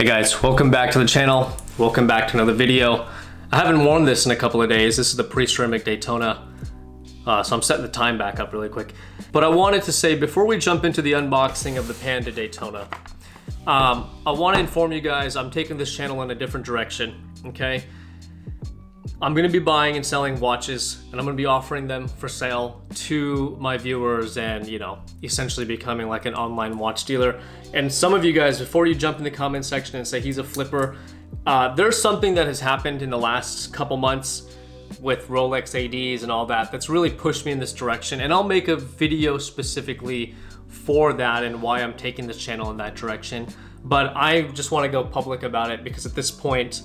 Hey guys, welcome back to the channel. Welcome back to another video. I haven't worn this in a couple of days. This is the pre-ceramic Daytona. So I'm setting the time back up really quick. But I wanted to say, before we jump into the unboxing of the Panda Daytona, I want to inform you guys I'm taking this channel in a different direction, okay? I'm going to be buying and selling watches, and I'm going to be offering them for sale to my viewers and, you know, essentially becoming like an online watch dealer. And some of you guys, before you jump in the comment section and say he's a flipper, there's something that has happened in the last couple months with Rolex ADs and all that that's really pushed me in this direction. And I'll make a video specifically for that and why I'm taking this channel in that direction. But I just want to go public about it because at this point,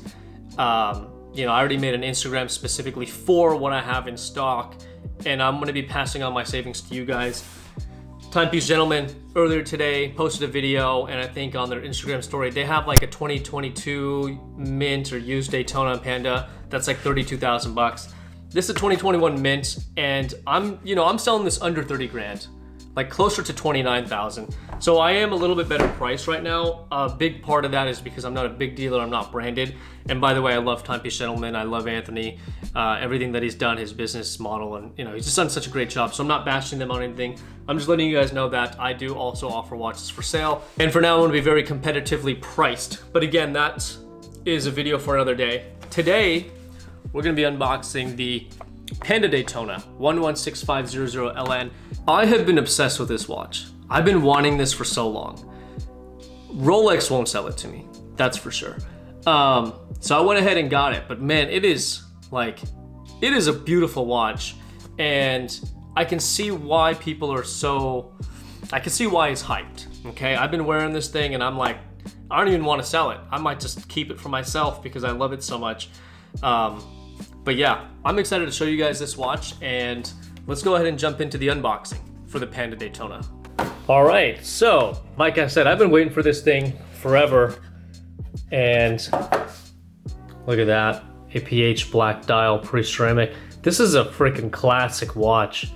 you know, I already made an Instagram specifically for what I have in stock, and I'm going to be passing on my savings to you guys. Timepiece Gentleman earlier today posted a video, and I think on their Instagram story they have like a 2022 mint or used Daytona Panda that's like 32,000 bucks. This is a 2021 mint, and I'm selling this under 30 grand, like closer to 29,000. So I am a little bit better priced right now. A big part of that is because I'm not a big dealer, I'm not branded. And by the way, I love Timepiece Gentleman, I love Anthony, everything that he's done, his business model, and you know, he's just done such a great job. So I'm not bashing them on anything. I'm just letting you guys know that I do also offer watches for sale. And for now, I'm gonna be very competitively priced. But again, that is a video for another day. Today, we're gonna be unboxing the Panda Daytona 116500LN. I have been obsessed with this watch. I've been wanting this for so long. Rolex won't sell it to me, that's for sure. So I went ahead and got it, but man, it is a beautiful watch, and I can see why people are I can see why it's hyped, okay? I've been wearing this thing and I'm like, I don't even want to sell it. I might just keep it for myself because I love it so much. But yeah, I'm excited to show you guys this watch, and let's go ahead and jump into the unboxing for the Panda Daytona. All right, so like I said, I've been waiting for this thing forever, and look at that, APH black dial pre-ceramic. This is a freaking classic watch.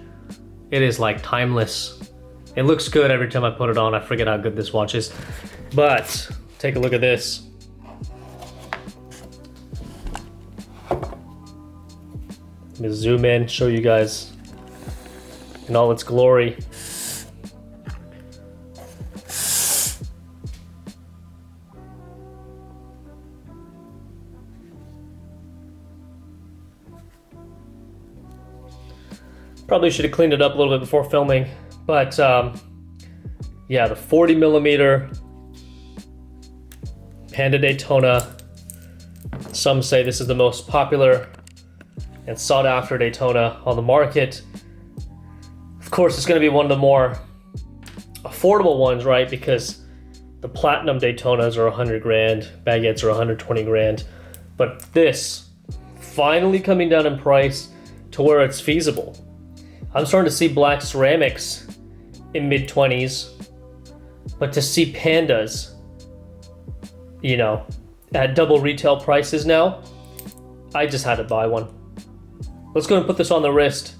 It is like timeless. It looks good every time I put it on. I forget how good this watch is, but take a look at this. Let me zoom in, show you guys in all its glory. Probably should have cleaned it up a little bit before filming, but yeah, the 40 millimeter Panda Daytona. Some say this is the most popular and sought after Daytona on the market. Of course, it's going to be one of the more affordable ones, right? Because the platinum Daytonas are 100 grand, baguettes are 120 grand. But this finally coming down in price to where it's feasible. I'm starting to see black ceramics in mid-20s, but to see Pandas, you know, at double retail prices now, I just had to buy one. Let's go and put this on the wrist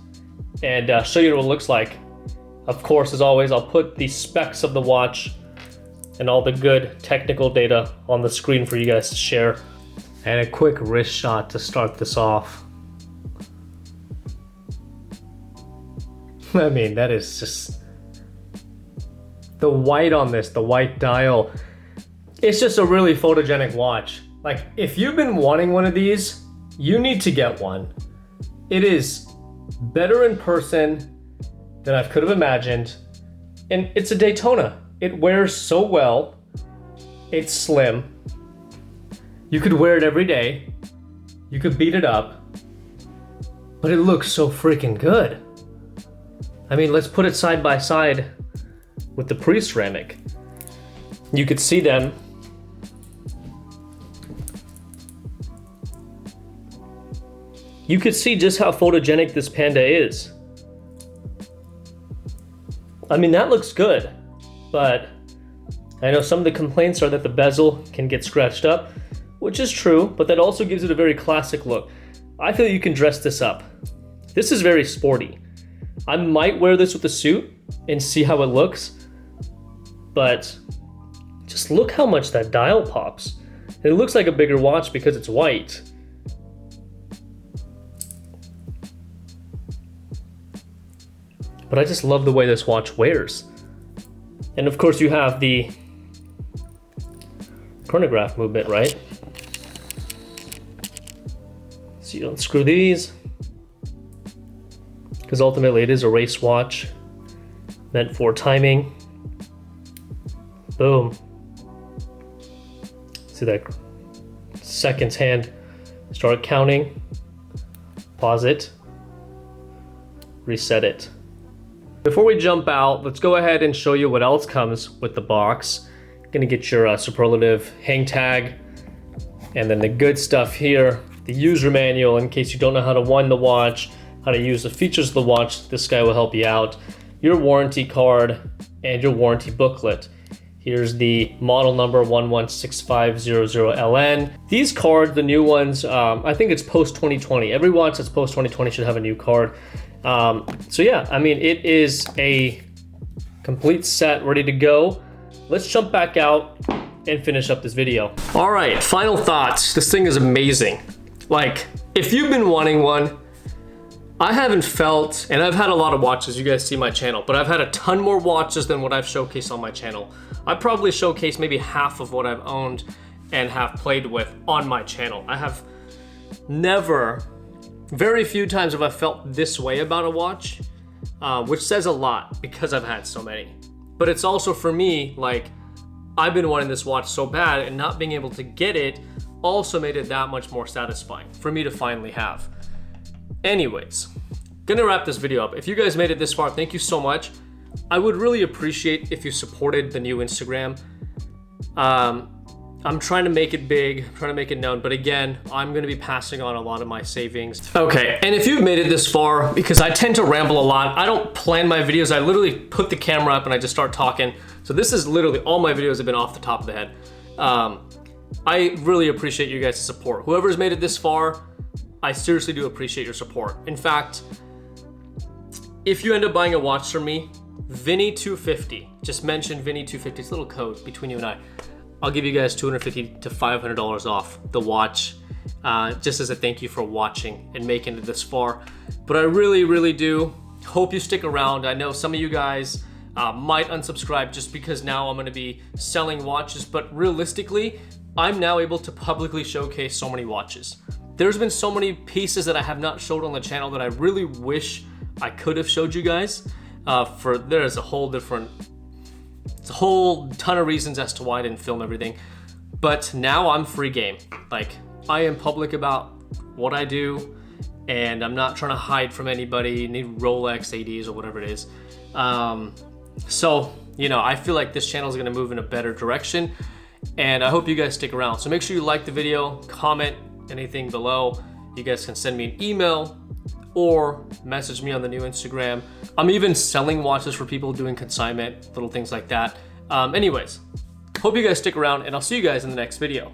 and show you what it looks like. Of course, as always, I'll put the specs of the watch and all the good technical data on the screen for you guys to share. And a quick wrist shot to start this off. I mean, that is just... the white on this, the white dial. It's just a really photogenic watch. Like, if you've been wanting one of these, you need to get one. It is better in person than I could have imagined. And it's a Daytona. It wears so well. It's slim. You could wear it every day. You could beat it up. But it looks so freaking good. I mean, let's put it side by side with the pre-ceramic. You could see them. You could see just how photogenic this Panda is. I mean, that looks good, but I know some of the complaints are that the bezel can get scratched up, which is true, but that also gives it a very classic look. I feel you can dress this up. This is very sporty. I might wear this with a suit and see how it looks, but just look how much that dial pops. It looks like a bigger watch because it's white. But I just love the way this watch wears. And of course you have the chronograph movement, right? So you unscrew these, because ultimately it is a race watch meant for timing. Boom. See that seconds hand start counting. Pause it. Reset it. Before we jump out, let's go ahead and show you what else comes with the box. You're gonna get your superlative hang tag, and then the good stuff here, the user manual in case you don't know how to wind the watch, how to use the features of the watch. This guy will help you out. Your warranty card and your warranty booklet. Here's the model number 116500LN. These cards, the new ones, I think it's post 2020. Every watch that's post 2020 should have a new card. So yeah, I mean, it is a complete set ready to go. Let's jump back out and finish up this video. All right, final thoughts. This thing is amazing. Like, if you've been wanting one, I haven't felt, and I've had a lot of watches, you guys see my channel, but I've had a ton more watches than what I've showcased on my channel. I probably showcased maybe half of what I've owned and have played with on my channel. I have never, very few times have I felt this way about a watch, which says a lot because I've had so many. But it's also for me, like, I've been wanting this watch so bad, and not being able to get it also made it that much more satisfying for me to finally have. Anyways, gonna wrap this video up. If you guys made it this far, thank you so much. I would really appreciate if you supported the new Instagram. I'm trying to make it big, I'm trying to make it known, but again, I'm gonna be passing on a lot of my savings. Okay, and if you've made it this far, because I tend to ramble a lot, I don't plan my videos, I literally put the camera up and I just start talking. So this is literally, all my videos have been off the top of the head. I really appreciate you guys' support. Whoever's made it this far, I seriously do appreciate your support. In fact, if you end up buying a watch from me, Vinny250, just mention Vinny250, it's a little code between you and I. I'll give you guys $250 to $500 off the watch, just as a thank you for watching and making it this far. But I really, really do hope you stick around. I know some of you guys might unsubscribe just because now I'm gonna be selling watches, but realistically, I'm now able to publicly showcase so many watches. There's been so many pieces that I have not showed on the channel that I really wish I could have showed you guys. There's a whole ton of reasons as to why I didn't film everything. But now I'm free game. Like, I am public about what I do, and I'm not trying to hide from anybody, need Rolex ADs or whatever it is. So, you know, I feel like this channel is gonna move in a better direction, and I hope you guys stick around. So make sure you like the video, comment anything below. You guys can send me an email or message me on the new Instagram. I'm even selling watches for people, doing consignment, little things like that. Anyways, hope you guys stick around, and I'll see you guys in the next video.